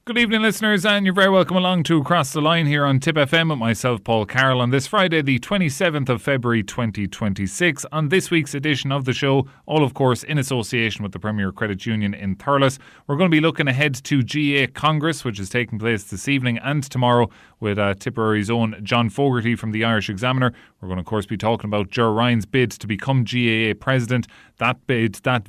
Good evening, listeners, and you're very welcome along to Across the Line here on Tip FM with myself, Paul Carroll, on this Friday, the 27th of February 2026. On this week's edition of the show, all of course in association with the Premier Credit Union in Thurles, we're going to be looking ahead to GAA Congress, which is taking place this evening and tomorrow with Tipperary's own John Fogarty from the Irish Examner. We're going to, of course, be talking about Ger Ryan's bid to become GAA President. That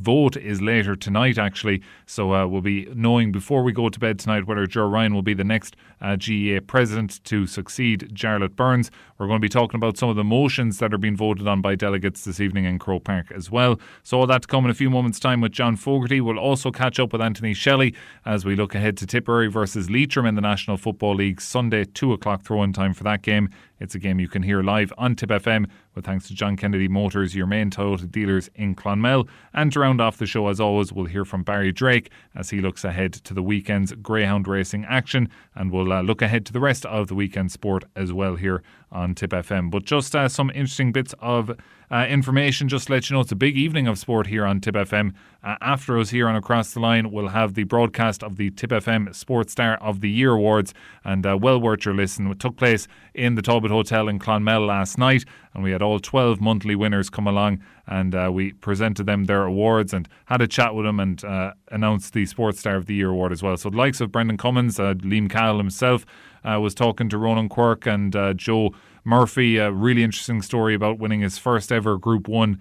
vote is later tonight, actually. So we'll be knowing before we go to bed tonight whether Ger Ryan will be the next GAA President to succeed Jarlath Burns. We're going to be talking about some of the motions that are being voted on by delegates this evening in Croke Park as well. So all that to come in a few moments' time with John Fogarty. We'll also catch up with Anthony Shelly as we look ahead to Tipperary versus Leitrim in the National Football League Sunday, 2 o'clock throw-in time for that game. It's a game you can hear live on Tip FM with thanks to John Kennedy Motors, your main Toyota dealers in Clonmel. And to round off the show, as always, we'll hear from Barry Drake as he looks ahead to the weekend's greyhound racing action, and we'll look ahead to the rest of the weekend sport as well here on Tip FM. But just some interesting bits of information, just to let you know, it's a big evening of sport here on Tip FM. After us here on Across the Line, we'll have the broadcast of the Tip FM Sports Star of the Year Awards, and well worth your listen. It took place in the Talbot Hotel in Clonmel last night, and we had all 12 monthly winners come along, and we presented them their awards and had a chat with them and announced the Sports Star of the Year Award as well. So the likes of Brendan Cummins, Liam Cowell himself was talking to Ronan Quirk and Joe Murphy. A really interesting story about winning his first ever Group 1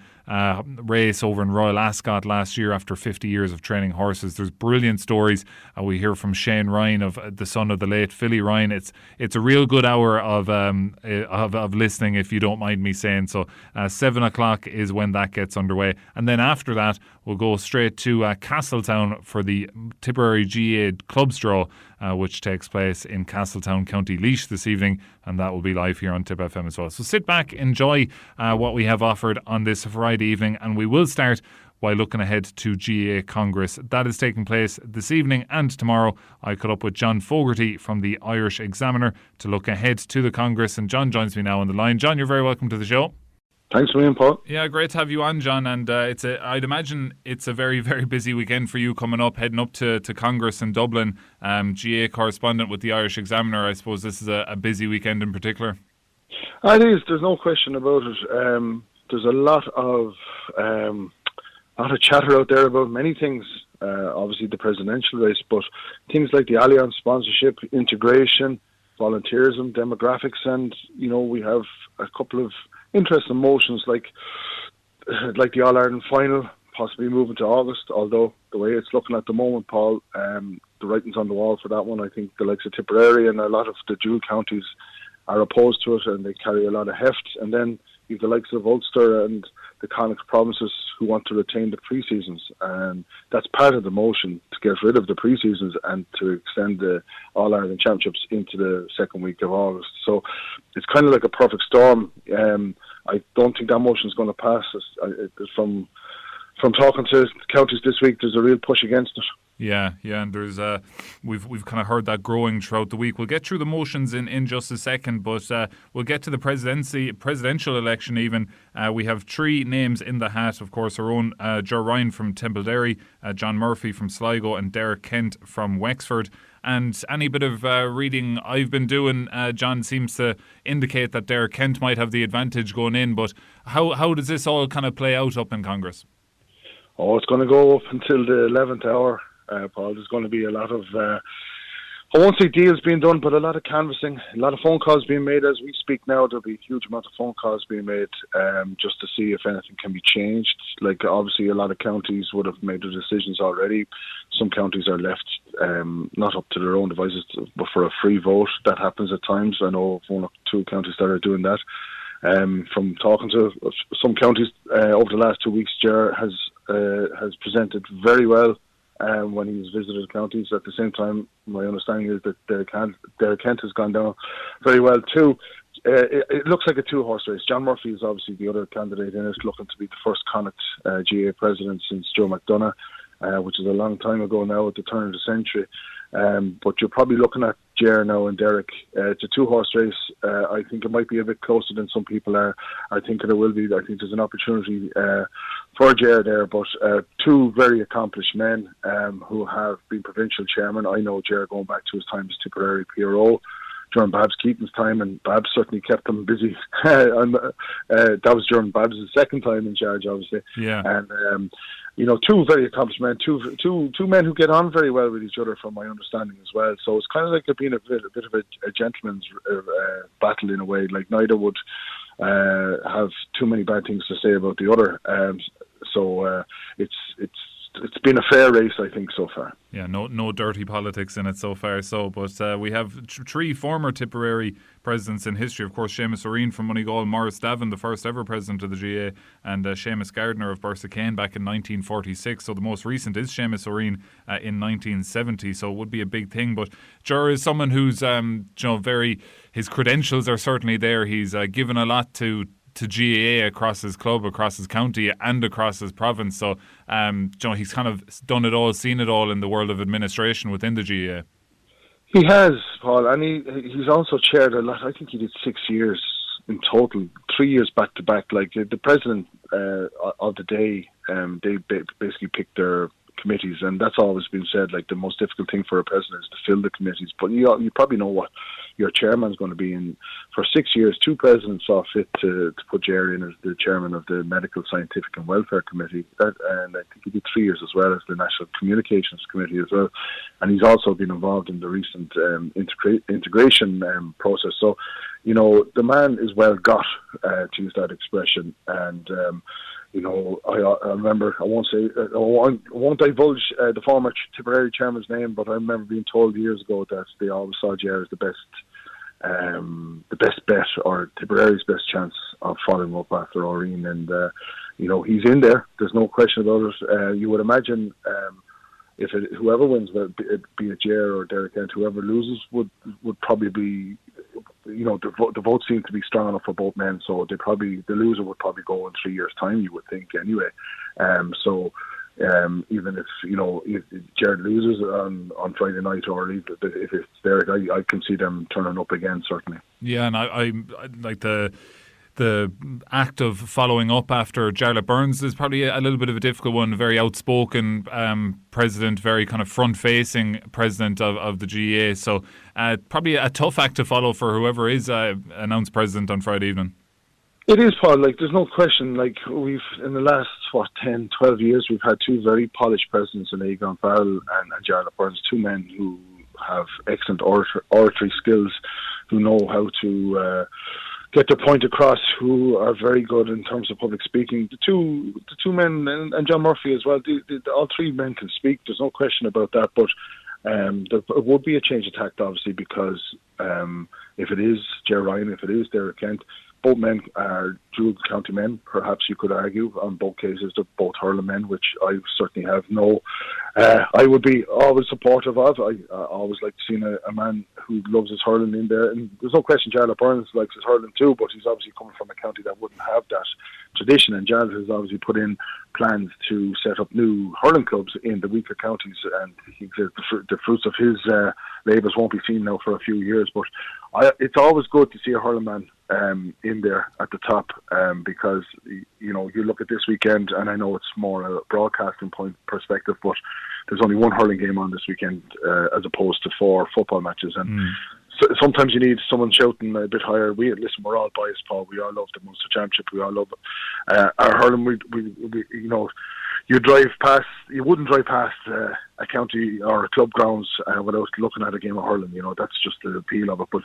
race over in Royal Ascot last year after 50 years of training horses. There's brilliant stories. We hear from Shane Ryan, of the son of the late Philly Ryan. It's a real good hour of listening, if you don't mind me saying. So 7 o'clock is when that gets underway, and then after that we'll go straight to Castletown for the Tipperary GAA Clubs Draw, which takes place in Castletown, County Laois this evening, and that will be live here on Tip FM as well. So sit back, enjoy what we have offered on this Friday evening, and we will start by looking ahead to GAA Congress. That is taking place this evening and tomorrow. I caught up with John Fogarty from the Irish Examner to look ahead to the Congress, and John joins me now on the line. John, you're very welcome to the show. Thanks a million, Paul. Yeah, great to have you on, John. And I'd imagine it's a very, very busy weekend for you coming up, heading up to Congress in Dublin. GAA correspondent with the Irish Examiner. I suppose this is a busy weekend in particular. It is. There's no question about it. There's a lot of chatter out there about many things. Obviously, the presidential race, but things like the Alliance sponsorship, integration, volunteerism, demographics, and we have a couple of interesting motions like the All-Ireland final possibly moving to August, although the way it's looking at the moment, Paul, the writing's on the wall for that one. I think the likes of Tipperary and a lot of the dual counties are opposed to it, and they carry a lot of heft. And then you've the likes of Ulster and the Connacht provinces who want to retain the pre-seasons, and that's part of the motion to get rid of the pre-seasons and to extend the All-Ireland Championships into the second week of August. So it's kind of like a perfect storm. I don't think that motion is going to pass. From talking to counties this week, there's a real push against it. Yeah, and there's we've kind of heard that growing throughout the week. We'll get through the motions in just a second, but we'll get to the presidential election even. We have 3 names in the hat, of course, our own Ger Ryan from Templederry, John Murphy from Sligo, and Derek Kent from Wexford. And any bit of reading I've been doing, John, seems to indicate that Derek Kent might have the advantage going in. But how does this all kind of play out up in Congress? Oh, it's going to go up until the 11th hour. Paul, there's going to be a lot of, I won't say deals being done, but a lot of canvassing, a lot of phone calls being made as we speak now. There'll be a huge amount of phone calls being made just to see if anything can be changed. Like, obviously, a lot of counties would have made their decisions already. Some counties are left not up to their own devices, but for a free vote. That happens at times. I know of 1 or 2 counties that are doing that. From talking to some counties over the last 2 weeks, Ger has presented very well when he's visited counties. At the same time, my understanding is that Derek Kent has gone down very well too. It looks like a 2-horse race. John Murphy is obviously the other candidate in it, looking to be the first Connacht GAA president since Joe McDonough, which is a long time ago now, at the turn of the century. But you're probably looking at Ger now and Derek. It's a two-horse race. I think it might be a bit closer than some people are thinking it will be. I think there's an opportunity for Ger there, but two very accomplished men who have been provincial chairman. I know Ger going back to his time as Tipperary PRO during Babs Keaton's time, and Babs certainly kept them busy. That was during Babs' second time in charge, obviously. Yeah. And two very accomplished men, two men who get on very well with each other, from my understanding as well. So it's kind of like it being a bit of a gentleman's battle in a way. Like neither would have too many bad things to say about the other. So it's been a fair race, I think, so far. Yeah, no dirty politics in it so far. But we have three former Tipperary presidents in history. Of course, Seamus O'Reen from Moneygall, Maurice Davin, the first ever president of the GAA, and Seamus Gardner of Bursacane back in 1946. So the most recent is Seamus O'Reen in 1970. So it would be a big thing. But Ger is someone who's his credentials are certainly there. He's given a lot to GAA across his club, across his county and across his province. So he's kind of done it all, seen it all in the world of administration within the GAA. He has, Paul, and he's also chaired a lot. I think he did 6 years in total, 3 years back to back. Like the president of the day, they basically picked their committees, and that's always been said, like the most difficult thing for a president is to fill the committees. But you probably know what your chairman's going to be in. For 6 years, two presidents saw fit to put Ger in as the chairman of the Medical, Scientific and Welfare Committee, and I think he did 3 years as well as the National Communications Committee as well. And he's also been involved in the recent integration process. So, the man is well got, to use that expression, and I remember, I won't divulge the former Tipperary chairman's name, but I remember being told years ago that they always saw Ger as the best bet, or Tipperary's best chance of following up after O'Reen. And, he's in there. There's no question about it. You would imagine whoever wins, be it Ger or Derek Kent, whoever loses would probably be, the votes seem to be strong enough for both men, so the loser would probably go in 3 years' time, you would think, anyway. Even if Jared loses on Friday night, or if it's Derek, I can see them turning up again, certainly. Yeah, and I like the act of following up after Jarlath Burns is probably a little bit of a difficult one. Very outspoken president, very kind of front-facing president of the GAA. So probably a tough act to follow for whoever is announced president on Friday evening. It is, Paul. Like, there's no question. Like, we've, in the last, 10, 12 years, we've had two very polished presidents in Egon Farrell and Jarlath Burns, two men who have excellent oratory skills, who know how to get their point across, who are very good in terms of public speaking. The two men, and John Murphy as well, all three men can speak. There's no question about that. But there would be a change of tact, obviously, because if it is Ger Ryan, if it is Derek Kent, both men are dual county men. Perhaps you could argue on both cases they're both hurling men, which I certainly have I would be always supportive of. I always like seeing a man who loves his hurling in there. And there's no question Jarlath Burns likes his hurling too, but he's obviously coming from a county that wouldn't have that tradition. And Jarlath has obviously put in plans to set up new hurling clubs in the weaker counties, and he says the fruits of his labours won't be seen now for a few years. But it's always good to see a hurling man in there at the top, because you look at this weekend, and I know it's more a broadcasting point perspective, but there's only one hurling game on this weekend as opposed to 4 football matches, and sometimes you need someone shouting a bit higher. Listen, we're all biased, Paul. We all love the Munster Championship. We all love our hurling. You wouldn't drive past a county or a club grounds without looking at a game of hurling. That's just the appeal of it. But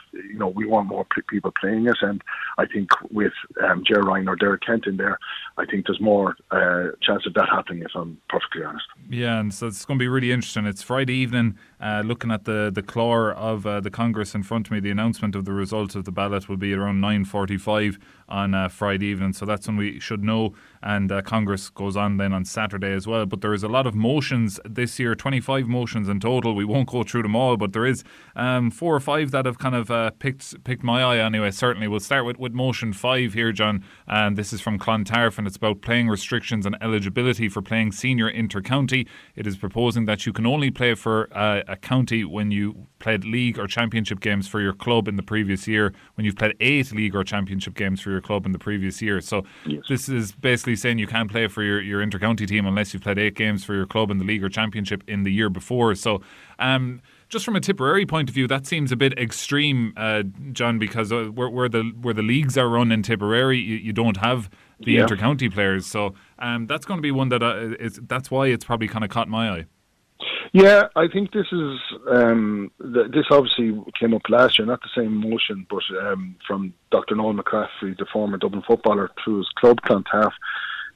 we want more people playing it, and I think with Ger Ryan or Derek Kent in there, I think there's more chance of that happening, if I'm perfectly honest. Yeah, and so it's going to be really interesting. It's Friday evening. Looking at the clore of the Congress in front of me, the announcement of the results of the ballot will be around 9:45 on Friday evening. So that's when we should know. And Congress goes on then on Saturday as well. But there is a lot of motions this year 25 motions in total. We won't go through them all, but there is 4 or 5 that have kind of picked my eye anyway. Certainly, we'll start with motion 5 here, John, and this is from Clontarf, and it's about playing restrictions and eligibility for playing senior inter-county. It is proposing that you can only play for a county when you played league or championship games for your club in the previous year, when you've played 8 league or championship games for your club in the previous year. So yes, this is basically saying you can't play for your inter-county team unless you've played 8 games for your club in the league or championship in the year before. So just from a Tipperary point of view, that seems a bit extreme, John, because where the leagues are run in Tipperary, you don't have the inter-county players. So that's going to be one that that's why it's probably kind of caught my eye. Yeah, I think this is this obviously came up last year, not the same motion, but from Dr. Noel McCaffrey, the former Dublin footballer, through his club Clontarf.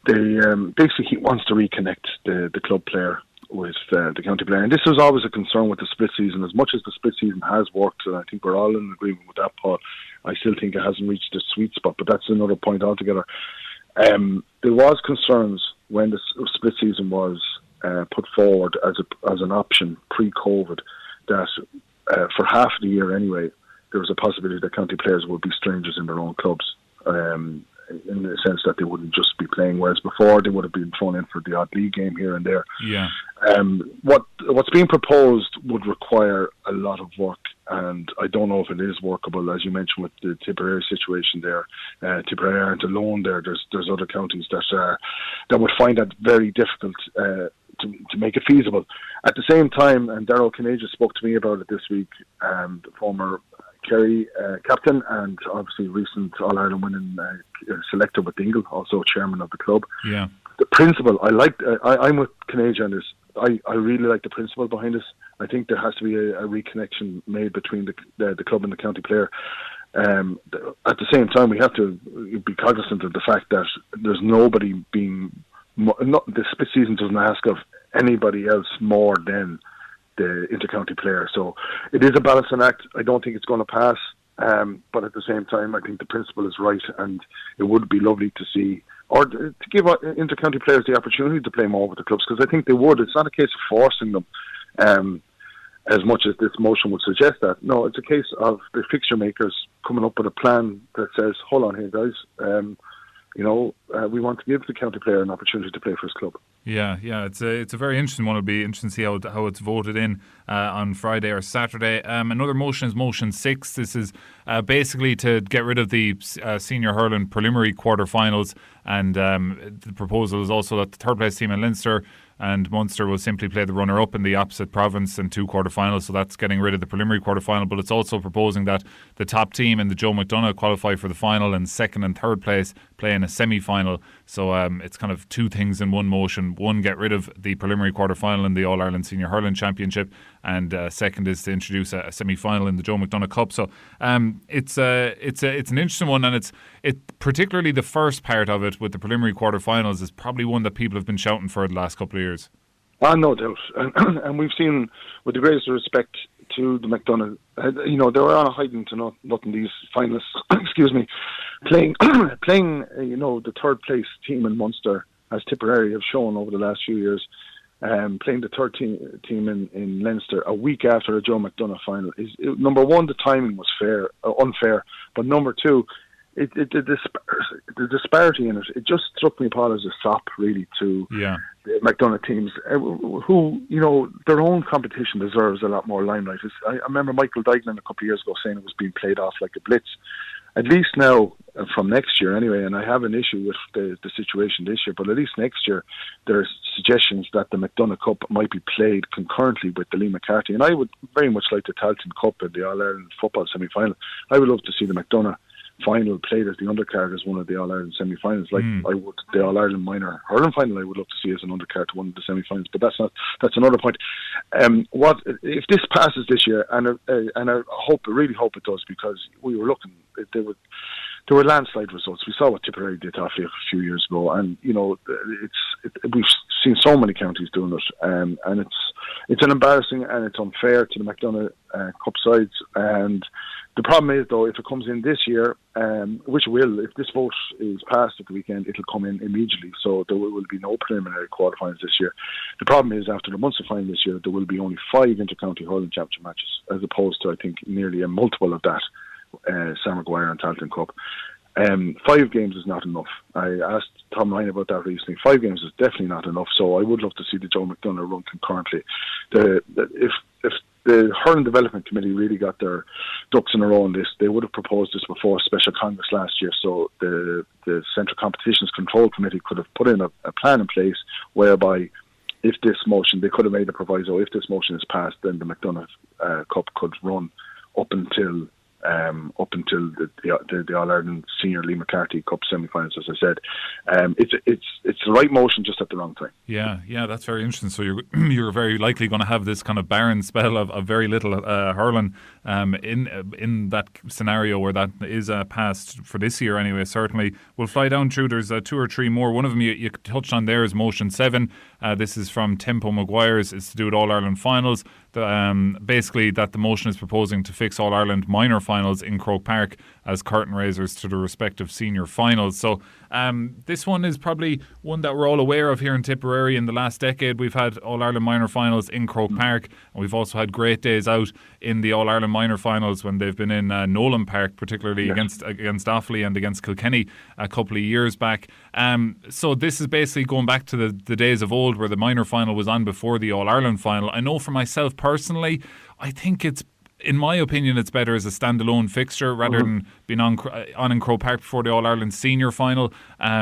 They basically he wants to reconnect the club player with the county player, and this was always a concern with the split season. As much as the split season has worked, and I think we're all in agreement with that, Paul, I still think it hasn't reached the sweet spot. But that's another point altogether. There was concerns when the split season was put forward as an option pre-COVID, that for half the year anyway, there was a possibility that county players would be strangers in their own clubs, in the sense that they wouldn't just be playing, whereas before they would have been thrown in for the odd league game here and there. Yeah. What's being proposed would require a lot of work, and I don't know if it is workable, as you mentioned with the Tipperary situation there. Tipperary aren't alone there. There's other counties that would find that very difficult to make it feasible. At the same time, and Darrell Kinaja spoke to me about it this week, the former Kerry captain and obviously recent All-Ireland winning selector with Dingle, also chairman of the club. Yeah. The principle, I'm with Kinaja on this. I really like the principle behind this. I think there has to be a reconnection made between the club and the county player. At the same time, we have to be cognizant of the fact that there's nobody the split season doesn't ask of anybody else more than the intercounty player. So it is a balancing act. I don't think it's going to pass, but at the same time, I think the principle is right, and it would be lovely to see, or to give intercounty players the opportunity to play more with the clubs, because I think they would. It's not a case of forcing them, as much as this motion would suggest that. No, it's a case of the fixture makers coming up with a plan that says, hold on here, guys, we want to give the county player an opportunity to play for his club. Yeah, it's a very interesting one. It'll be interesting to see how it's voted in on Friday or Saturday. Another motion is motion 6. This is basically to get rid of the senior hurling preliminary quarter-finals, and the proposal is also that the third place team in Leinster and Munster will simply play the runner-up in the opposite province in 2 quarter-finals, so that's getting rid of the preliminary quarter-final. But it's also proposing that the top team in the Joe McDonagh qualify for the final, and second and third place play in a semi-final. So it's kind of 2 things in one motion. One, get rid of the preliminary quarter-final in the All-Ireland Senior Hurling Championship, and second is to introduce a semi-final in the Joe McDonagh Cup. So it's an interesting one, and it particularly the first part of it with the preliminary quarter-finals is probably one that people have been shouting for the last couple of years. No doubt, and we've seen, with the greatest respect to the McDonagh, they were on a hiding to nothing. These finalists, excuse me, playing the third place team in Munster, as Tipperary have shown over the last few years, playing the third team in Leinster a week after a Joe McDonagh final is, number one, the timing was unfair, but number two, the disparity in it just struck me, Paul, as a sop really to the McDonagh teams, who, their own competition deserves a lot more limelight. I remember Michael Dignan a couple of years ago saying it was being played off like a blitz. At least now, from next year anyway, and I have an issue with the situation this year, but at least next year there are suggestions that the McDonagh Cup might be played concurrently with the Lee McCarthy, and I would very much like the Tailteann Cup and the All-Ireland football semi-final. I would love to see the McDonagh final played as the undercard as one of the All-Ireland semi-finals, like I would the All-Ireland minor hurling final. I would love to see as an undercard to one of the semi-finals, but that's another point. What if this passes this year, and I really hope it does, because we were looking, there were landslide results. We saw what Tipperary did a few years ago, and we've seen so many counties doing it, and it's an embarrassing and it's unfair to the McDonagh Cup sides, and The problem is, though, if it comes in this year, which will, if this vote is passed at the weekend, it'll come in immediately. So there will be no preliminary quarterfinals this year. The problem is, after the Munster final this year, there will be only 5 inter-county hurling championship matches, as opposed to, I think, nearly a multiple of that, Sam Maguire and Tailteann Cup. 5 games is not enough. I asked Tom Ryan about that recently. 5 games is definitely not enough. So I would love to see the Joe McDonagh run concurrently. If the Hurling Development Committee really got their ducks in a row on this, they would have proposed this before a special Congress last year. So the Central Competitions Control Committee could have put in a plan in place whereby, if this motion, they could have made a proviso, if this motion is passed, then the McDonagh Cup could run up until the All-Ireland Senior Lee McCarthy Cup semi-finals, as I said. It's the right motion, just at the wrong time. Yeah, that's very interesting. So you're very likely going to have this kind of barren spell of very little hurling in that scenario where that is passed for this year anyway. Certainly, we'll fly down through. There's 2 or 3 more. One of them you touched on there is Motion 7. This is from Tempo Maguire's. It's to do with All-Ireland finals. Basically, that the motion is proposing to fix All-Ireland minor finals in Croke Park as curtain raisers to the respective senior finals. So this one is probably one that we're all aware of here in Tipperary. In the last decade, we've had All-Ireland minor finals in Croke Park, and we've also had great days out in the All-Ireland minor finals when they've been in Nolan Park, particularly against Offaly and against Kilkenny a couple of years back. So this is basically going back to the days of old where the minor final was on before the All-Ireland final. I know for myself personally, I think in my opinion, it's better as a standalone fixture rather than being on in Croke Park before the All-Ireland senior final,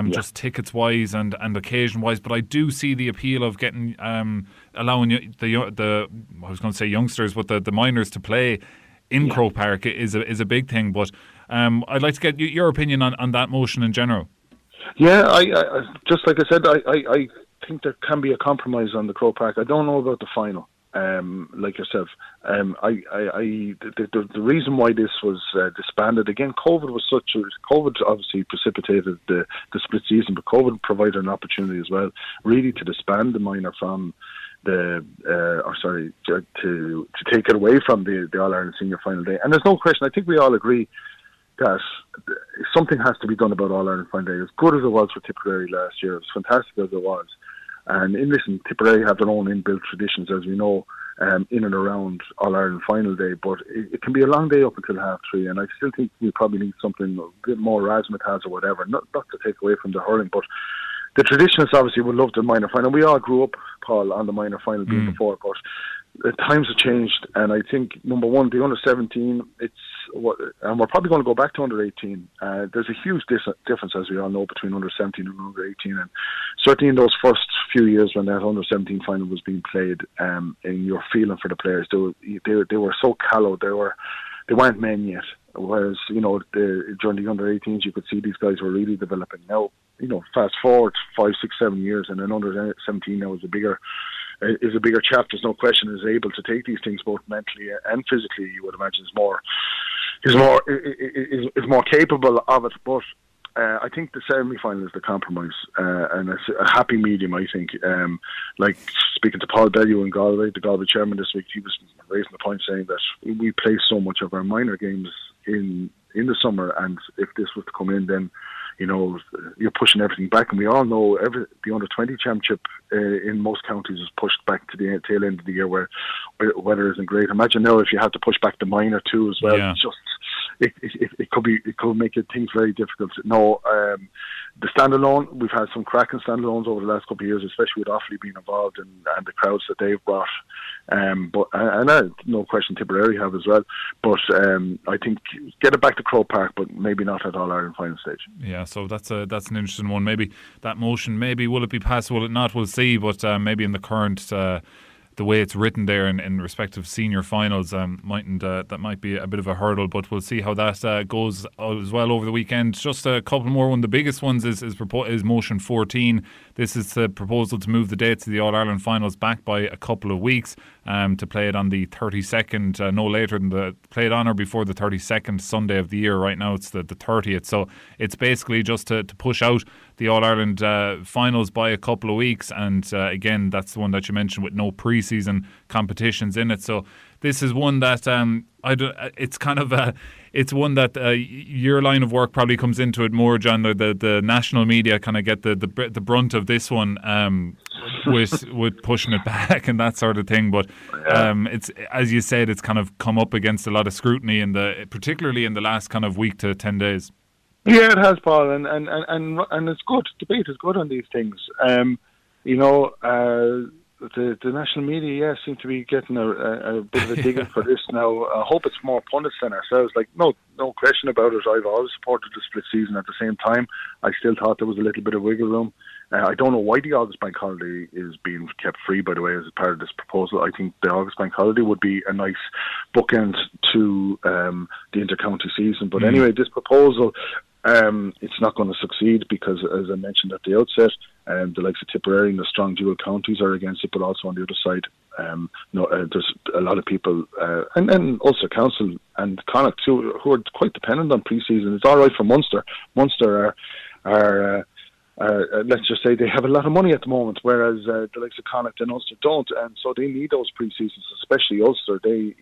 just tickets-wise and occasion-wise. But I do see the appeal of getting allowing I was going to say youngsters, but the minors to play in Croke Park is a big thing. But I'd like to get your opinion on that motion in general. Yeah, I just like I said, I think there can be a compromise on the Croke Park. I don't know about the final. Like yourself, the reason why this was disbanded again, COVID obviously precipitated the split season, but COVID provided an opportunity as well, really, to disband the minor from to take it away from the All Ireland Senior Final Day. And there's no question. I think we all agree that something has to be done about All Ireland Final Day. As good as it was for Tipperary last year, as fantastic as it was. And Tipperary have their own inbuilt traditions, as we know, in and around All-Ireland Final Day. But it can be a long day up until 3:30, and I still think we probably need something a bit more razzmatazz or whatever, not to take away from the hurling. But the traditionalists obviously would love the minor final. We all grew up, Paul, on the minor final being before, but the times have changed, and I think, number one, the under-17, and we're probably going to go back to under-18. There's a huge difference, as we all know, between under-17 and under-18, and certainly in those first few years when that under-17 final was being played, and your feeling for the players, they were so callow, they weren't men yet. Whereas, during the under-18s, you could see these guys were really developing. Now, fast forward 5, 6, 7 years, and an under-17 now is a bigger chap. There's no question, is able to take these things both mentally and physically. You would imagine is more capable of it. But I think the semi-final is the compromise, and it's a happy medium. I think, like speaking to Paul Bellew in Galway, the Galway chairman this week, he was raising the point saying that we play so much of our minor games in the summer, and if this was to come in, then you're pushing everything back. And we all know the under-20 championship in most counties is pushed back to the tail end of the year, where weather isn't great. Imagine now if you had to push back the minor too as well. Yeah. It could make things very difficult. No, the standalone, we've had some cracking standalones over the last couple of years, especially with Offaly being involved and the crowds that they've brought. But no question Tipperary have as well. But I think get it back to Croke Park, but maybe not at All Ireland final stage. Yeah, so that's an interesting one. Maybe that motion, will it be passed? Will it not? We'll see. But maybe in the current. The way it's written there in respective senior finals, that might be a bit of a hurdle, but we'll see how that goes as well over the weekend. Just a couple more. One of the biggest ones is motion 14. This is the proposal to move the dates of the All-Ireland finals back by a couple of weeks, to play it on the 32nd, no later than play it on or before the 32nd Sunday of the year. Right now it's the 30th, so it's basically just to push out the All-Ireland finals by a couple of weeks, and again, that's the one that you mentioned with no pre-season competitions in it. So this is one that it's kind of it's one that your line of work probably comes into it more, John. The national media kind of get the brunt of this one with pushing it back and that sort of thing. But it's, as you said, it's kind of come up against a lot of scrutiny particularly in the last kind of week to 10 days. Yeah, it has, Paul, and it's good. Debate is good on these things. The national media, seem to be getting a bit of a digging for this now. I hope it's more pundits than ourselves. Like, no question about it. I've always supported the split season. At the same time, I still thought there was a little bit of wiggle room. I don't know why the August Bank holiday is being kept free, by the way, as part of this proposal. I think the August Bank holiday would be a nice bookend to the inter-county season. But anyway, this proposal, it's not going to succeed because, as I mentioned at the outset, the likes of Tipperary and the strong dual counties are against it, but also on the other side, there's a lot of people, and then Ulster Council and Connacht too, who are quite dependent on pre-season. It's all right for Munster. Munster are let's just say they have a lot of money at the moment, whereas the likes of Connacht and Ulster don't, and so they need those pre-seasons, especially Ulster. The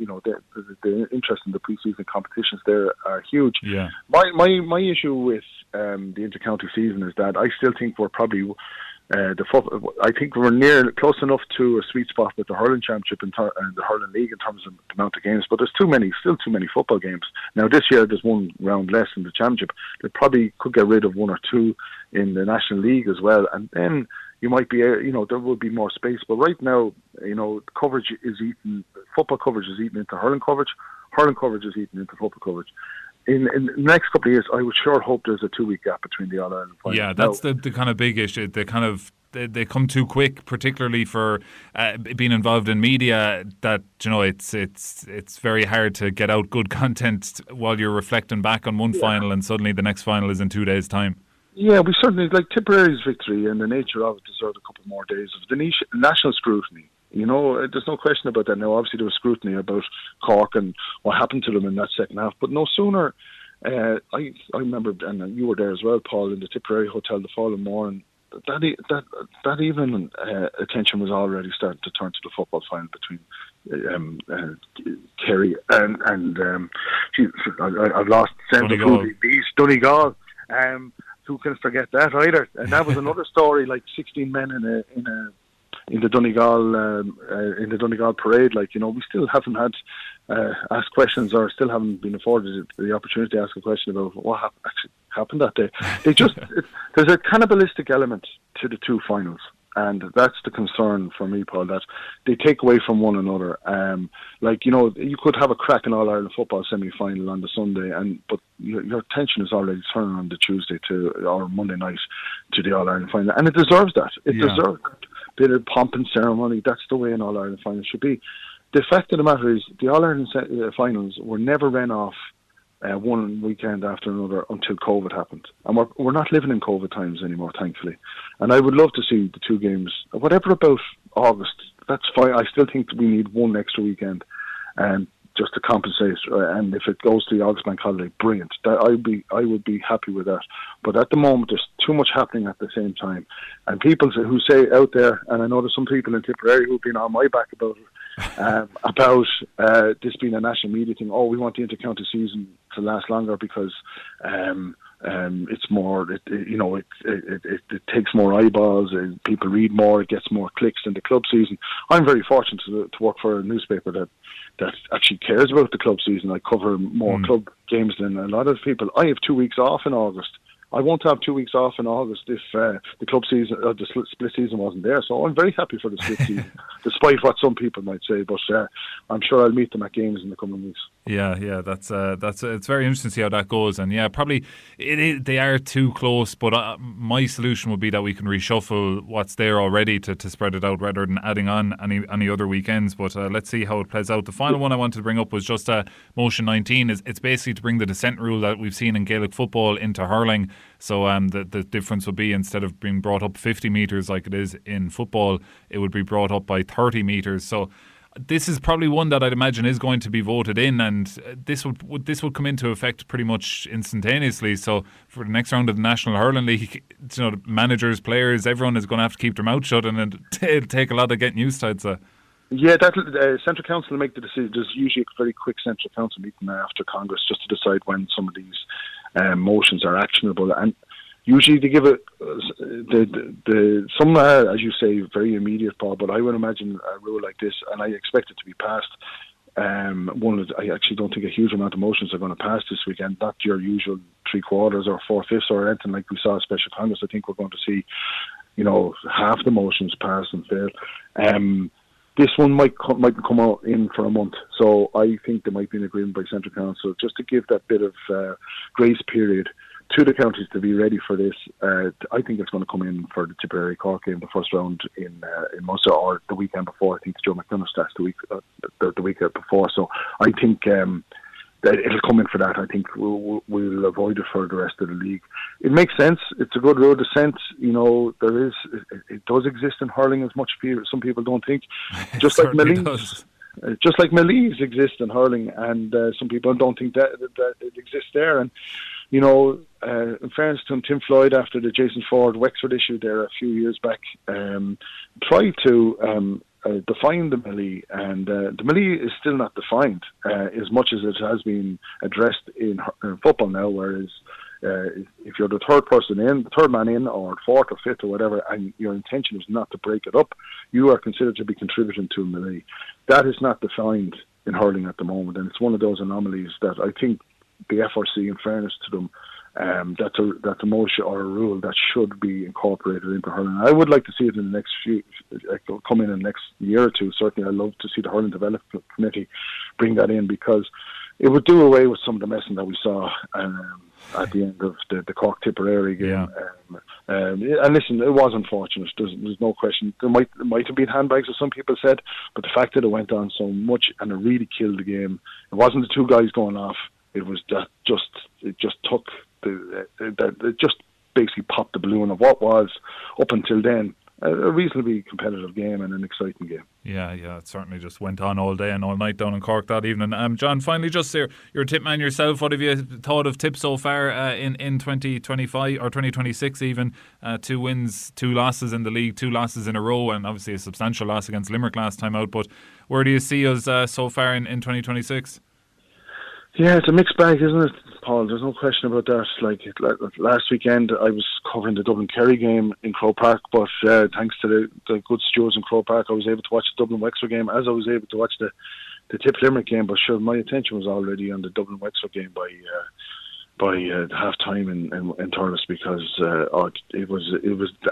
interest in the pre-season competitions there are huge. Yeah. My issue with the inter-county season is that I still think we're probably I think we're close enough to a sweet spot with the hurling championship and the hurling league in terms of the amount of games, but there's still too many football games. Now this year there's one round less in the championship. They probably could get rid of one or two in the National League as well, and then you might be, there will be more space. But right now, coverage is eaten. Football coverage is eaten into hurling coverage. Hurling coverage is eaten into football coverage. In the next couple of years, I would sure hope there's a 2-week gap between the All-Ireland final. Yeah, that's the kind of big issue. They come too quick, particularly for being involved in media. That it's very hard to get out good content while you're reflecting back on one final, and suddenly the next final is in 2 days' time. Yeah, we certainly, like Tipperary's victory and the nature of it, deserved a couple more days of the national scrutiny. There's no question about that. Now, obviously, there was scrutiny about Cork and what happened to them in that second half. But no sooner, I remember, and you were there as well, Paul, in the Tipperary Hotel the following morning, that even attention was already starting to turn to the football final between Kerry and I've lost sense of who the beast, Donegal. Who can forget that either? And that was another story, like 16 men in the Donegal parade. Like, we still haven't had asked questions, or still haven't been afforded the opportunity to ask a question about what actually happened that day. There's a cannibalistic element to the two finals, and that's the concern for me, Paul, that they take away from one another. You could have a cracking All-Ireland football semi-final on the Sunday, but your attention is already turning on the Tuesday or Monday night to the All-Ireland final, and it deserves that. It deserves that bit of pomp and ceremony. That's the way an All-Ireland final should be. The fact of the matter is, the All-Ireland finals were never ran off one weekend after another until COVID happened. And we're not living in COVID times anymore, thankfully. And I would love to see the two games, whatever about August, that's fine. I still think we need one extra weekend just to compensate. And if it goes to the August Bank holiday, brilliant. I would be happy with that. But at the moment, there's too much happening at the same time. And people who say out there, and I know there's some people in Tipperary who've been on my back about it, about this being a national media thing. Oh, we want the inter-county season to last longer because it's more, it takes more eyeballs, people read more, it gets more clicks than the club season. I'm very fortunate to work for a newspaper that actually cares about the club season. I cover more club games than a lot of people. I have 2 weeks off in August. I won't have 2 weeks off in August if the club season, the split season wasn't there. So I'm very happy for the split season, despite what some people might say. But I'm sure I'll meet them at games in the coming weeks. Yeah, that's it's very interesting to see how that goes. And yeah, probably they are too close. But my solution would be that we can reshuffle what's there already to spread it out rather than adding on any other weekends. But let's see how it plays out. The final one I wanted to bring up was just Motion 19. It's basically to bring the descent rule that we've seen in Gaelic football into hurling. So the difference would be, instead of being brought up 50 metres like it is in football, it would be brought up by 30 metres. So this is probably one that I'd imagine is going to be voted in, and this would come into effect pretty much instantaneously. So for the next round of the National Hurling League, managers, players, everyone is going to have to keep their mouth shut, and it'll take a lot of getting used to it. So. Yeah, that Central Council will make the decision. There's usually a very quick Central Council meeting after Congress just to decide when some of these motions are actionable. And usually they give it, some are, as you say, very immediate, Paul, but I would imagine a rule like this, and I expect it to be passed. I actually don't think a huge amount of motions are going to pass this weekend, not your usual 3/4 or 4/5 or anything like we saw at Special Congress. I think we're going to see, half the motions pass and fail. This one might come out in for a month, so I think there might be an agreement by Central Council just to give that bit of grace period to the counties to be ready for this. I think it's going to come in for the Tipperary Cork game, the first round in Munster, or the weekend before. I think Joe McDonough starts the week before, so I think that it'll come in for that. I think we'll avoid it for the rest of the league. It makes sense. It's a good road to sense. It does exist in hurling as much some people don't think. Just like Melis exist in hurling, and some people don't think that it exists there. And in fairness to him, Tim Floyd, after the Jason Ford Wexford issue there a few years back, tried to define the melee, and the melee is still not defined as much as it has been addressed in football now. Whereas if you're the third man in, or fourth or fifth or whatever, and your intention is not to break it up, you are considered to be contributing to a melee. That is not defined in hurling at the moment, and it's one of those anomalies that I think the FRC, in fairness to them, that's a motion or a rule that should be incorporated into hurling. I would like to see it in the next come in the next year or two. Certainly, I'd love to see the Hurling Development Committee bring that in, because it would do away with some of the messing that we saw at the end of the Cork Tipperary game. Yeah. And listen, it was unfortunate. There's no question. There might have been handbags, as some people said, but the fact that it went on so much and it really killed the game. It wasn't the two guys going off. It was that it just basically popped the balloon of what was, up until then, a reasonably competitive game and an exciting game. Yeah, it certainly just went on all day and all night down in Cork that evening. John, finally, just you're a tip man yourself. What have you thought of tips so far in 2025 or 2026 even? 2 wins, 2 losses in the league, 2 losses in a row, and obviously a substantial loss against Limerick last time out. But where do you see us so far in 2026? Yeah, it's a mixed bag, isn't it, Paul? There's no question about that. Like last weekend, I was covering the Dublin-Kerry game in Croke Park, but thanks to the good stewards in Croke Park, I was able to watch the Dublin-Wexford game, as I was able to watch the Tip-Limerick game. But sure, my attention was already on the Dublin-Wexford game by half time in Thurles, because it was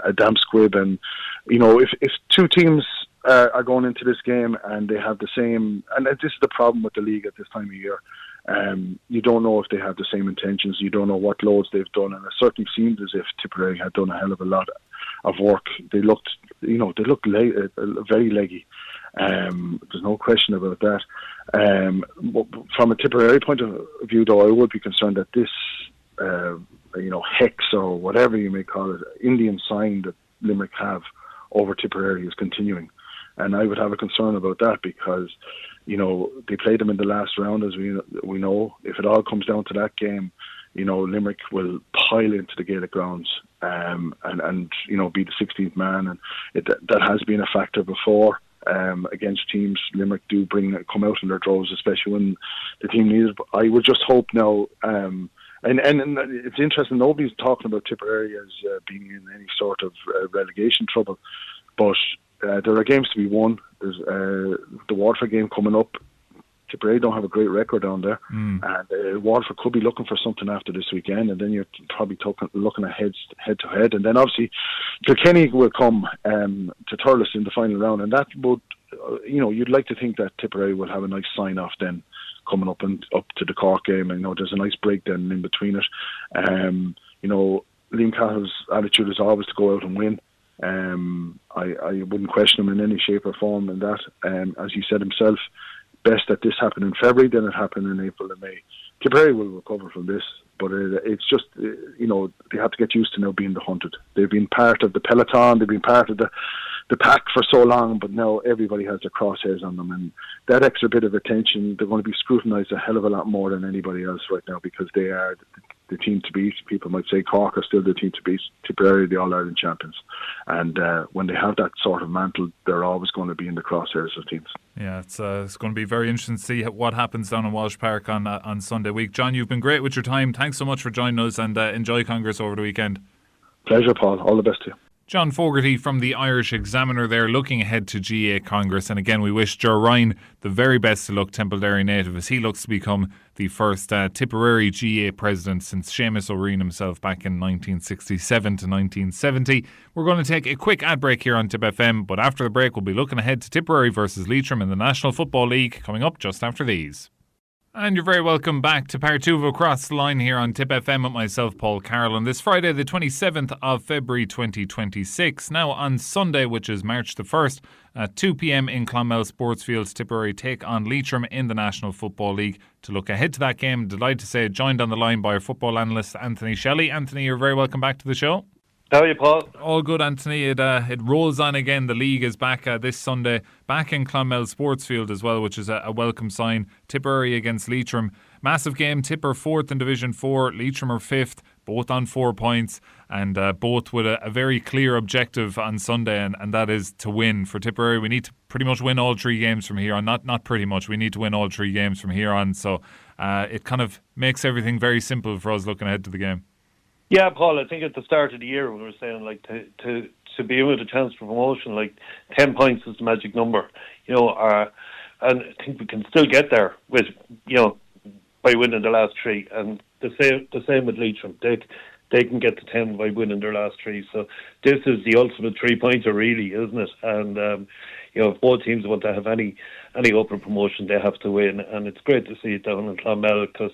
a damn squib. And if two teams are going into this game and they have the same, and this is the problem with the league at this time of year. You don't know if they have the same intentions. You don't know what loads they've done, and it certainly seemed as if Tipperary had done a hell of a lot of work. They looked very leggy. There's no question about that. From a Tipperary point of view, though, I would be concerned that this, hex or whatever you may call it, Indian sign that Limerick have over Tipperary is continuing, and I would have a concern about that, because they played them in the last round, as we know. If it all comes down to that game, Limerick will pile into the Gaelic grounds and be the 16th man, and that has been a factor before against teams. Limerick do come out in their droves, especially when the team needs it. But I would just hope now, and it's interesting, nobody's talking about Tipperary as being in any sort of relegation trouble, but there are games to be won. There's the Waterford game coming up. Tipperary don't have a great record down there, and Waterford could be looking for something after this weekend, and then you're probably looking at head to head, and then obviously Kilkenny will come to Thurles in the final round, and that would, you'd like to think that Tipperary will have a nice sign off then coming up to the Cork game, and there's a nice break then in between it. Liam Cahill's attitude is always to go out and win. I wouldn't question him in any shape or form in that. As he said himself, best that this happened in February than it happened in April and May. Tipperary will recover from this, but it's just, they have to get used to now being the hunted. They've been part of the peloton, they've been part of the the pack for so long, but now everybody has their crosshairs on them, and that extra bit of attention, they're going to be scrutinised a hell of a lot more than anybody else right now, because they are the team to beat. People might say Cork are still the team to beat. Tipperary, the All-Ireland champions, and when they have that sort of mantle, they're always going to be in the crosshairs of teams. Yeah, it's going to be very interesting to see what happens down in Walsh Park on Sunday week. John, you've been great with your time. Thanks so much for joining us, and enjoy Congress over the weekend. Pleasure, Paul. All the best to you. John Fogarty from the Irish Examiner there, looking ahead to GAA Congress. And again, we wish Ger Ryan the very best of luck, Templederry native, as he looks to become the first Tipperary GAA president since Seamus O'Reen himself back in 1967 to 1970. We're going to take a quick ad break here on Tip FM, but after the break we'll be looking ahead to Tipperary versus Leitrim in the National Football League, coming up just after these. And you're very welcome back to part 2 of Across the Line here on Tip FM with myself, Paul Carroll, on this Friday the 27th of February 2026. Now on Sunday, which is March the 1st, at 2 p.m. in Clonmel Sportsfield, Tipperary take on Leitrim in the National Football League. To look ahead to that game, delighted to say joined on the line by our football analyst Anthony Shelly. Anthony, you're very welcome back to the show. How are you, Paul? All good, Anthony. It rolls on again. The league is back this Sunday, back in Clonmel Sportsfield as well, which is a welcome sign. Tipperary against Leitrim. Massive game. Tipper 4th in Division 4, Leitrim are 5th, both on 4 points, and both with a very clear objective on Sunday, and that is to win. For Tipperary, we need to pretty much win all 3 games from here on. Not pretty much. We need to win all 3 games from here on. So it kind of makes everything very simple for us looking ahead to the game. Yeah, Paul, I think at the start of the year when we were saying like to be with a chance for promotion, like 10 points is the magic number, and I think we can still get there with, by winning the last 3, and the same with Leitrim. They can get to 10 by winning their last 3. So this is the ultimate 3-pointer, really, isn't it? And if both teams want to have any hope of promotion, they have to win, and it's great to see it down in Clonmel because.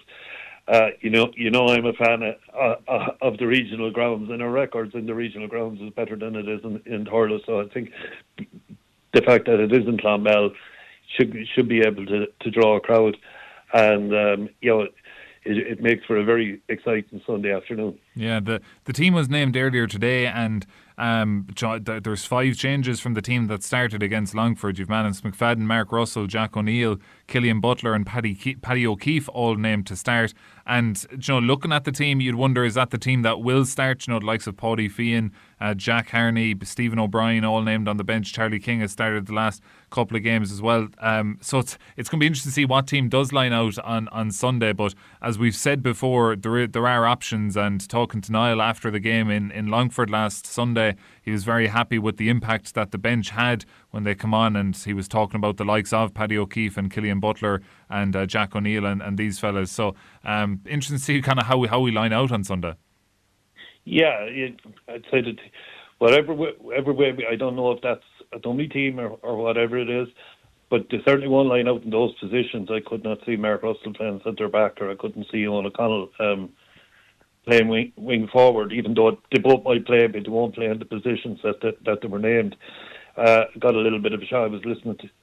I'm a fan of the regional grounds, and our records in the regional grounds is better than it is in Thurles. So I think the fact that it is in Clonmel should be able to draw a crowd, and it makes for a very exciting Sunday afternoon. Yeah, the team was named earlier today, and there's 5 changes from the team that started against Longford. You've Manus McFadden, Mark Russell, Jack O'Neill, Killian Butler and Paddy O'Keefe all named to start. And looking at the team, you'd wonder, is that the team that will start? The likes of Paddy Feehan, Jack Harney, Stephen O'Brien all named on the bench. Charlie King has started the last couple of games as well. So it's going to be interesting to see what team does line out on Sunday. But as we've said before, there are options, and talking to Niall after the game in Longford last Sunday, he was very happy with the impact that the bench had when they come on, and he was talking about the likes of Paddy O'Keefe and Killian Butler and Jack O'Neill and these fellas. So interesting to see kind of how we line out on Sunday. Yeah, I'd say that whatever way, I don't know if that's a dummy team or whatever it is, but they certainly won't line out in those positions. I could not see Mark Russell playing centre back, or I couldn't see Owen O'Connell playing wing forward, even though they both might play, but they won't play in the positions that they were named. Got a little bit of a shock. I was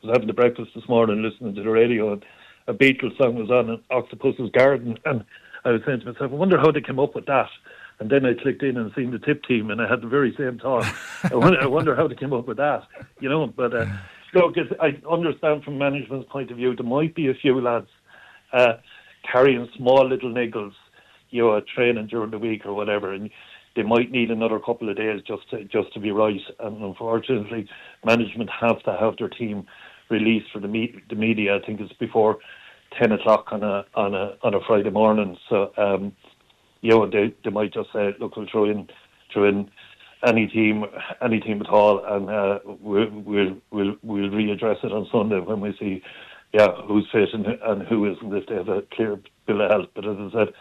having the breakfast this morning, listening to the radio, and a Beatles song was on in Octopus's Garden, and I was saying to myself, I wonder how they came up with that. And then I clicked in and seen the Tip team, and I had the very same thought. I wonder how they came up with that, But look, I understand from management's point of view, there might be a few lads carrying small little niggles, training during the week or whatever, and they might need another couple of days just to be right. And unfortunately, management have to have their team released for the media. I think it's before 10 o'clock on a Friday morning. So they might just say, look, we'll throw in any team at all, and we'll readdress it on Sunday when we see who's fit and who isn't, if they have a clear bill of health. But as I said,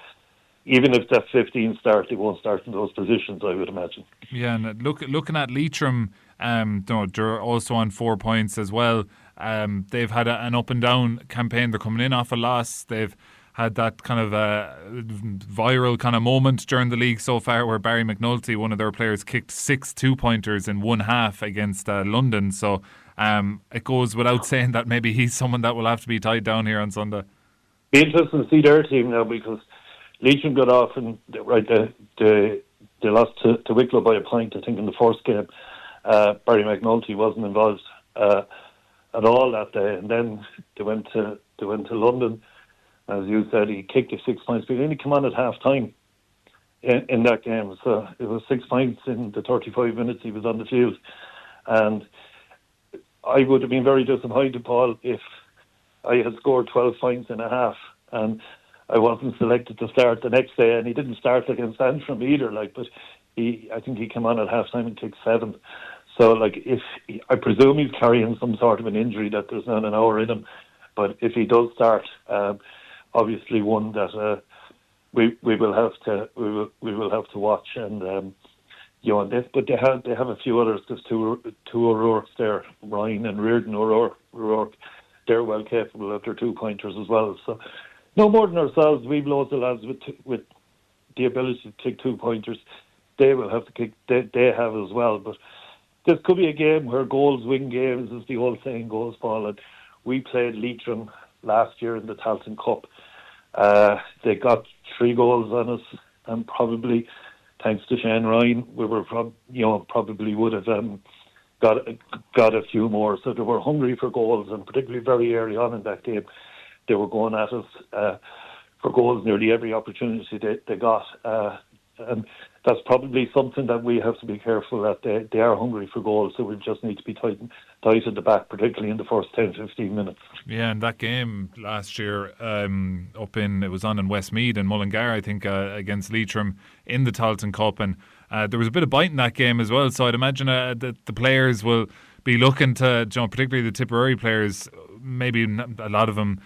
even if that 15 start, they won't start in those positions, I would imagine. Yeah, and looking at Leitrim, they're also on 4 points as well. They've had an up and down campaign. They're coming in off a loss. They've had that kind of viral kind of moment during the league so far where Barry McNulty, one of their players, kicked 6 2-pointers in one half against London. So it goes without saying that maybe he's someone that will have to be tied down here on Sunday. Be interesting to see their team now, because Leitrim got off and they lost to Wicklow by a point, I think, in the first game. Barry McNulty wasn't involved at all that day, and then they went to London. As you said, he kicked a 6 points, but he only came on at half time in that game. So it was 6 points in the 35 minutes he was on the field. And I would have been very disappointed, Paul, if I had scored 12 points in a half and I wasn't selected to start the next day. And he didn't start against Antrim either, but I think he came on at half time and kicked 7. So, I presume he's carrying some sort of an injury that there's not an hour in him. But if he does start, obviously one that we will have to watch, and but they have a few others. There's two O'Rourke's there, Ryan and Reardon O'Rourke. They're well capable of their 2-pointers as well. So no more than ourselves. We've loads of lads with the ability to kick 2-pointers. They will have to kick. They have as well. But this could be a game where goals win games, as the old saying goes, Paul. And we played Leitrim last year in the Tailteann Cup. They got 3 goals on us, and probably, thanks to Ger Ryan, we were probably would have got a few more. So they were hungry for goals, and particularly very early on in that game, they were going at us for goals nearly every opportunity they got. And that's probably something that we have to be careful that they are hungry for goals, so we just need to be tight at the back, particularly in the first 10-15 minutes. Yeah, and that game last year it was on in Westmeath and Mullingar, I think, against Leitrim in the Tailteann Cup, and there was a bit of bite in that game as well, so I'd imagine that the players will be looking to, particularly the Tipperary players, maybe a lot of them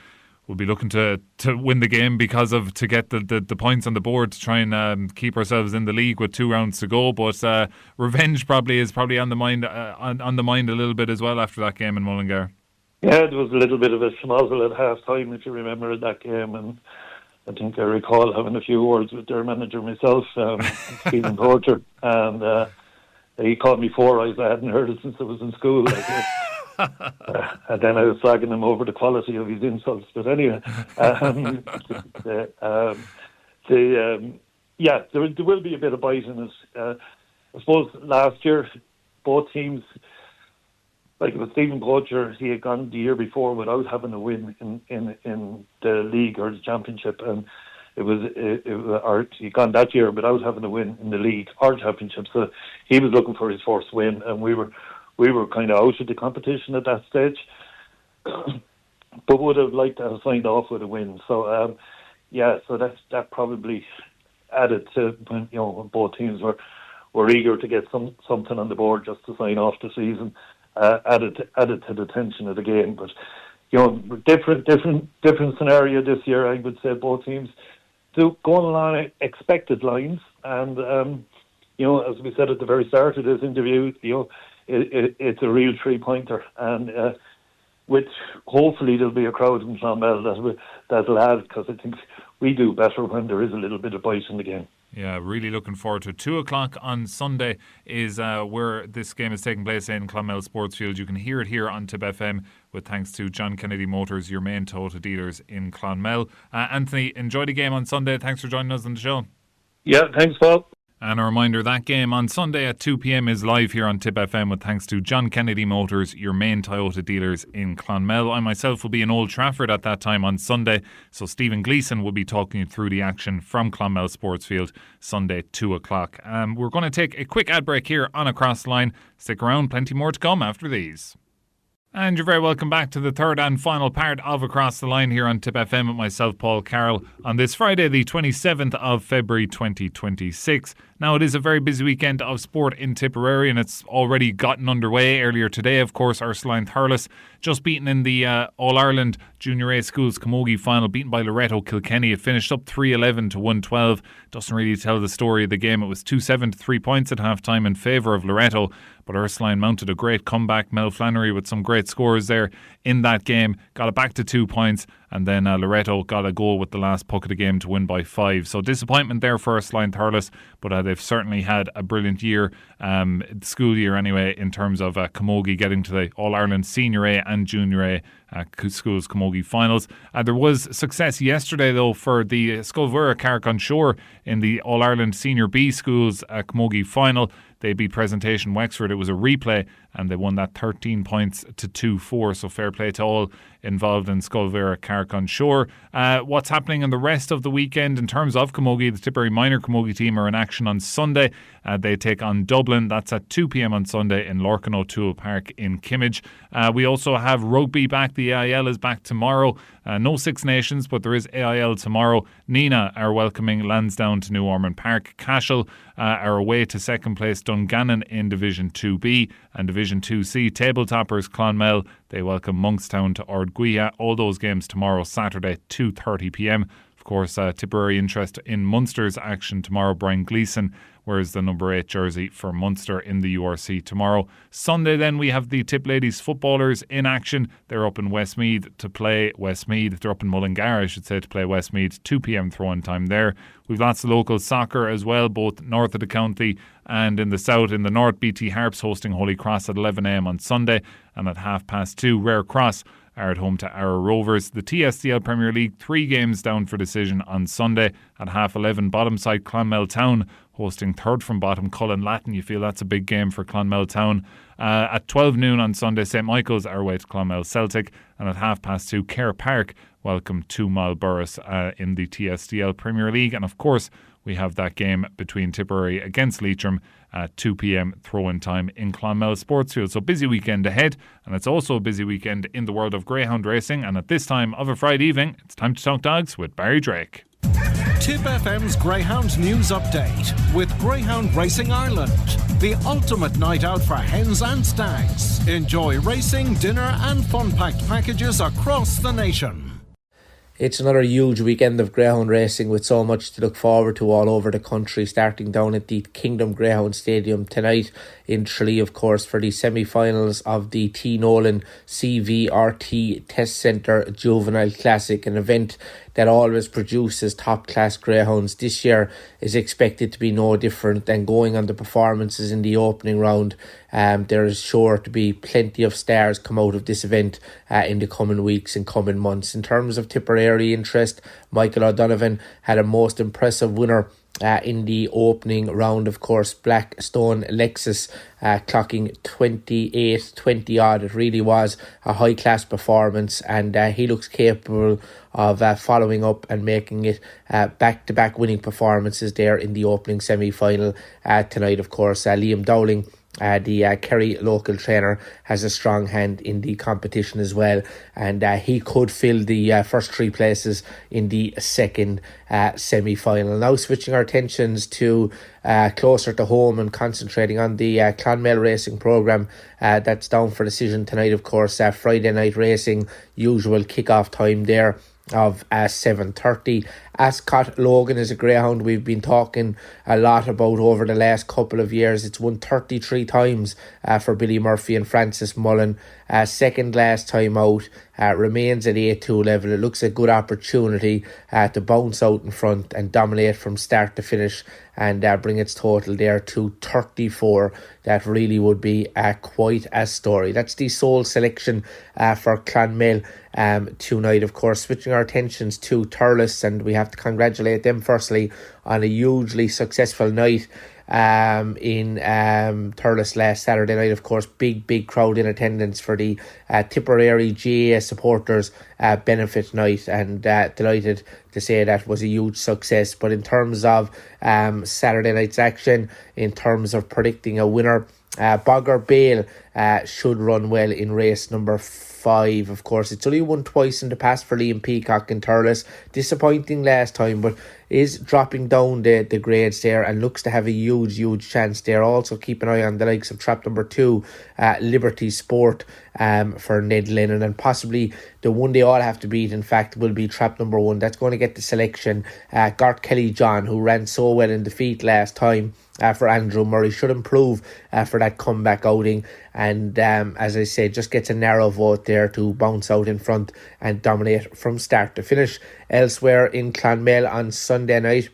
will be looking to win the game to get the points on the board to try and keep ourselves in the league with 2 rounds to go. But revenge is probably on the mind a little bit as well after that game in Mullingar. Yeah, there was a little bit of a schmozzle at half time, if you remember that game, and I think I recall having a few words with their manager myself, Stephen Porter, and he called me 4 eyes. I hadn't heard it since I was in school. And then I was slagging him over the quality of his insults. But anyway, there will be a bit of bite in it. I suppose last year, both teams, with Stephen Poacher, he had gone the year before without having a win in the league or the championship, and he'd gone that year without having a win in the league or championship. So he was looking for his first win, and we were kind of out of the competition at that stage, but would have liked to have signed off with a win. So, so that probably added to when both teams were eager to get something on the board just to sign off the season. Added to the tension of the game, but different scenario this year. I would say both teams going along expected lines, and as we said at the very start of this interview, it's a real 3-pointer, and which hopefully there'll be a crowd in Clonmel that'll add, because I think we do better when there is a little bit of bite in the game. Yeah, really looking forward to it. 2 o'clock on Sunday is where this game is taking place in Clonmel Sportsfield. You can hear it here on Tip FM with thanks to John Kennedy Motors, your main Toyota dealers in Clonmel. Anthony, enjoy the game on Sunday. Thanks for joining us on the show. Yeah, thanks, Paul. And a reminder, that game on Sunday at 2 p.m. is live here on Tip FM with thanks to John Kennedy Motors, your main Toyota dealers in Clonmel. I myself will be in Old Trafford at that time on Sunday, so Stephen Gleeson will be talking you through the action from Clonmel Sportsfield Sunday 2 o'clock. We're going to take a quick ad break here on Across the Line. Stick around, plenty more to come after these. And you're very welcome back to the third and final part of Across the Line here on Tip FM with myself, Paul Carroll, on this Friday, the 27th of February 2026. Now, it is a very busy weekend of sport in Tipperary, and it's already gotten underway. Earlier today, of course, Ursuline Thurles just beaten in the All-Ireland Junior A Schools Camogie final, beaten by Loreto Kilkenny. It finished up 3-11 to 1-12. Doesn't really tell the story of the game. It was 2-7 to 3 points at half-time in favour of Loreto, but Ursuline mounted a great comeback. Mel Flannery with some great scores there in that game, got it back to 2 points, and then Loreto got a goal with the last puck of the game to win by 5. So disappointment there for First Line Thurles, but they've certainly had a brilliant year, school year anyway, in terms of Camogie getting to the All-Ireland Senior A and Junior A schools Camogie finals. There was success yesterday though for the Scolvura Carrick Shore in the All-Ireland Senior B schools Camogie final. They beat Presentation Wexford. It was a replay and they won that 13 points to 2-4. So fair play to all involved in Scolvura Carrick Shore. What's happening in the rest of the weekend in terms of Camogie? The Tipperary minor Camogie team are in action on Sunday. They take on Dublin. That's at 2 p.m. on Sunday in Lorcan O'Toole Park in Kimmage. We also have rugby back. The AIL is back tomorrow. No Six Nations, but there is AIL tomorrow. Nina are welcoming Lansdowne to New Ormond Park. Cashel are away to second place Dungannon in Division 2B, and Division 2C tabletoppers Clonmel, they welcome Monkstown to Ardguia. All those games tomorrow, Saturday, 2:30 p.m. Of course, Tipperary interest in Munster's action tomorrow. Brian Gleeson wears the number 8 jersey for Munster in the URC tomorrow. Sunday then we have the Tip Ladies footballers in action. They're up in Westmeath to play Westmeath. They're up in Mullingar, I should say, to play Westmeath. 2 p.m. throw-in time there. We've lots of local soccer as well, both north of the county and in the south. In the north, BT Harps hosting Holy Cross at 11 a.m. on Sunday, and at 2:30 Rare Cross are at home to Arrow Rovers. The TSDL Premier League, 3 games down for decision on Sunday. At 11:30, bottom side Clonmel Town hosting third from bottom Cullen Latin. You feel that's a big game for Clonmel Town. At 12 noon on Sunday, St Michael's are away to Clonmel Celtic, and at 2:30 Kerr Park welcome to Marlboroughs in the TSDL Premier League. And of course we have that game between Tipperary against Leitrim at 2 p.m. throw-in time in Clonmel Sportsfield. So busy weekend ahead, and it's also a busy weekend in the world of greyhound racing. And at this time of a Friday evening, it's time to talk dogs with Barry Drake. Tip FM's Greyhound News Update with Greyhound Racing Ireland, the ultimate night out for hens and stags. Enjoy racing, dinner and fun-packed packages across the nation. It's another huge weekend of greyhound racing with so much to look forward to all over the country, starting down at the Kingdom Greyhound Stadium tonight in Tralee, of course, for the semi-finals of the T. Nolan CVRT Test Centre Juvenile Classic, an event that always produces top-class greyhounds. This year is expected to be no different than going on the performances in the opening round. There is sure to be plenty of stars come out of this event in the coming weeks and coming months. In terms of Tipperary interest, Michael O'Donovan had a most impressive winner in the opening round, of course. Blackstone Lexus clocking 28-20 odd. It really was a high class performance, and he looks capable of following up and making it back-to-back winning performances there in the opening semi-final tonight, of course. Liam Dowling, the Kerry local trainer, has a strong hand in the competition as well, and he could fill the first 3 places in the second semi-final. Now switching our attentions to closer to home and concentrating on the Clonmel racing programme that's down for decision tonight, of course. Friday night racing, usual kick-off time there of 7:30. Ascot Logan is a greyhound we've been talking a lot about over the last couple of years. It's won 33 times for Billy Murphy and Francis Mullen. Second last time out, remains at A2 level. It looks a good opportunity to bounce out in front and dominate from start to finish and bring its total there to 34. That really would be quite a story. That's the sole selection for Clonmel tonight, of course. Switching our attentions to Thurles, and we have to congratulate them firstly on a hugely successful night in Thurles last Saturday night. Of course, big crowd in attendance for the Tipperary GAA supporters benefit night, and delighted to say that was a huge success. But in terms of Saturday night's action, in terms of predicting a winner, Bogger Bale should run well in race number 5. Of course, it's only won twice in the past for Liam Peacock in Thurles. Disappointing last time, but is dropping down the grades there and looks to have a huge chance there. Also keep an eye on the likes of trap number 2, Liberty Sport, for Ned Lennon, and possibly the one they all have to beat, in fact, will be trap number 1. That's going to get the selection. Gart Kelly John, who ran so well in defeat last time for Andrew Murray, should improve for that comeback outing, and as I said, just gets a narrow vote there to bounce out in front and dominate from start to finish. Elsewhere in Clonmel on Sunday night,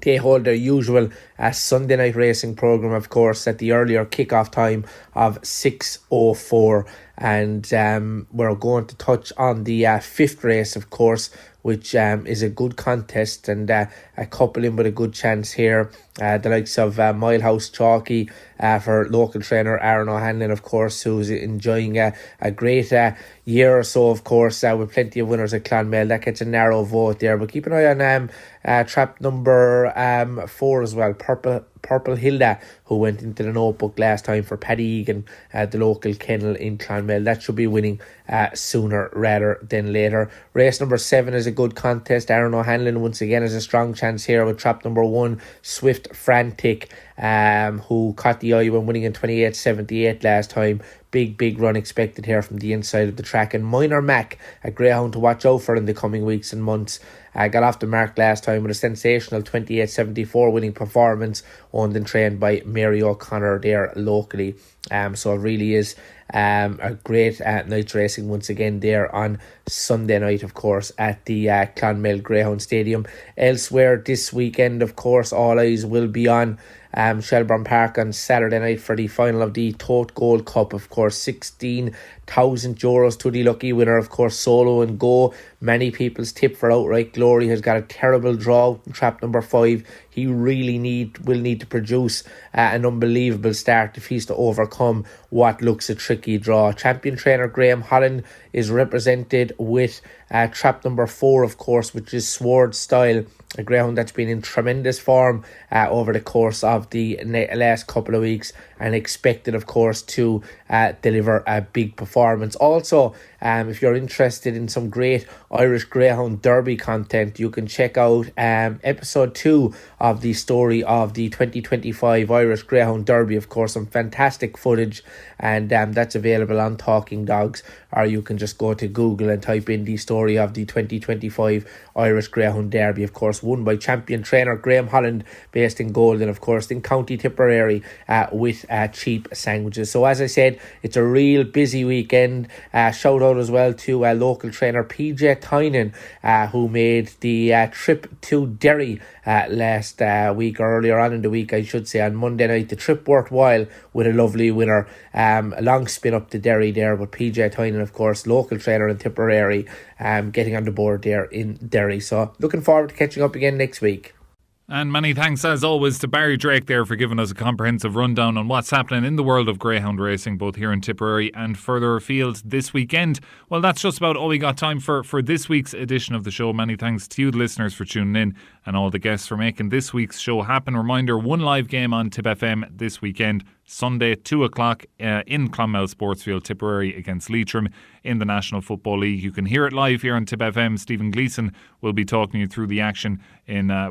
they hold their usual Sunday night racing programme, of course, at the earlier kick-off time of 6:04. And we're going to touch on the 5th race, of course, which is a good contest and a couple in with a good chance here. The likes of Milehouse Chalky for local trainer Aaron O'Hanlon, of course, who's enjoying a great year or so, of course, with plenty of winners at Clonmel. That gets a narrow vote there. But keep an eye on trap number 4 as well, Purple Hilda, who went into the notebook last time for Paddy Egan, the local kennel in Clonmel. That should be winning sooner rather than later. Race number 7 is a good contest. Aaron O'Hanlon once again has a strong chance here with trap number 1, Swift Frantic, who caught the eye when winning in 28.78 last time. Big run expected here from the inside of the track. And Minor Mac, a greyhound to watch out for in the coming weeks and months. Got off the mark last time with a sensational 28.74 winning performance, owned and trained by Mary O'Connor there locally. So it really is a great night's racing once again there on Sunday night, of course, at the Clonmel Greyhound Stadium. Elsewhere this weekend, of course, all eyes will be on Shelbourne Park on Saturday night for the final of the Tote Gold Cup. Of course, 16,000 euros to the lucky winner, of course, Solo and Go. Many people's tip for outright glory has got a terrible draw in trap number 5. He really will need to produce an unbelievable start if he's to overcome what looks a tricky draw. Champion trainer Graham Holland is represented with trap number 4, of course, which is Sword Style, a greyhound that's been in tremendous form over the course of the last couple of weeks, and expected, of course, to deliver a big performance. Also, if you're interested in some great Irish Greyhound Derby content, you can check out episode 2 of the story of the 2025 Irish Greyhound Derby. Of course, some fantastic footage, and that's available on Talking Dogs, or you can just go to Google and type in the story of the 2025 Irish Greyhound Derby, of course, won by champion trainer Graham Holland, based in Golden, of course, in County Tipperary, with cheap sandwiches. So as I said, it's a real busy weekend. Shout out as well to local trainer PJ Tynan, who made the trip to Derry last week, or earlier on in the week, I should say, on Monday night. The trip worthwhile with a lovely winner. A long spin up to Derry there, but PJ Tynan, of course, local trainer in Tipperary, getting on the board there in Derry. So looking forward to catching up again next week. And many thanks, as always, to Barry Drake there for giving us a comprehensive rundown on what's happening in the world of greyhound racing, both here in Tipperary and further afield this weekend. Well, that's just about all we got time for this week's edition of the show. Many thanks to you, the listeners, for tuning in, and all the guests for making this week's show happen. Reminder, one live game on Tip FM this weekend, Sunday, 2 o'clock in Clonmel Sportsfield, Tipperary against Leitrim in the National Football League. You can hear it live here on Tip FM. Stephen Gleeson will be talking you through the action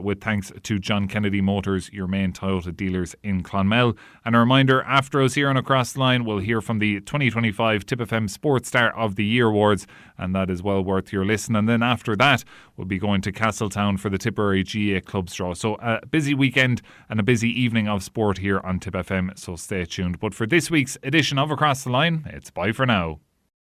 with thanks to John Kennedy Motors, your main Toyota dealers in Clonmel. And a reminder, after us here on Across the Line, we'll hear from the 2025 Tip FM Sports Star of the Year Awards, and that is well worth your listen. And then after that, we'll be going to Castletown for the Tipperary GAA Club Straw. So a busy weekend and a busy evening of sport here on Tip FM, so stay tuned. But for this week's edition of Across the Line, it's bye for now.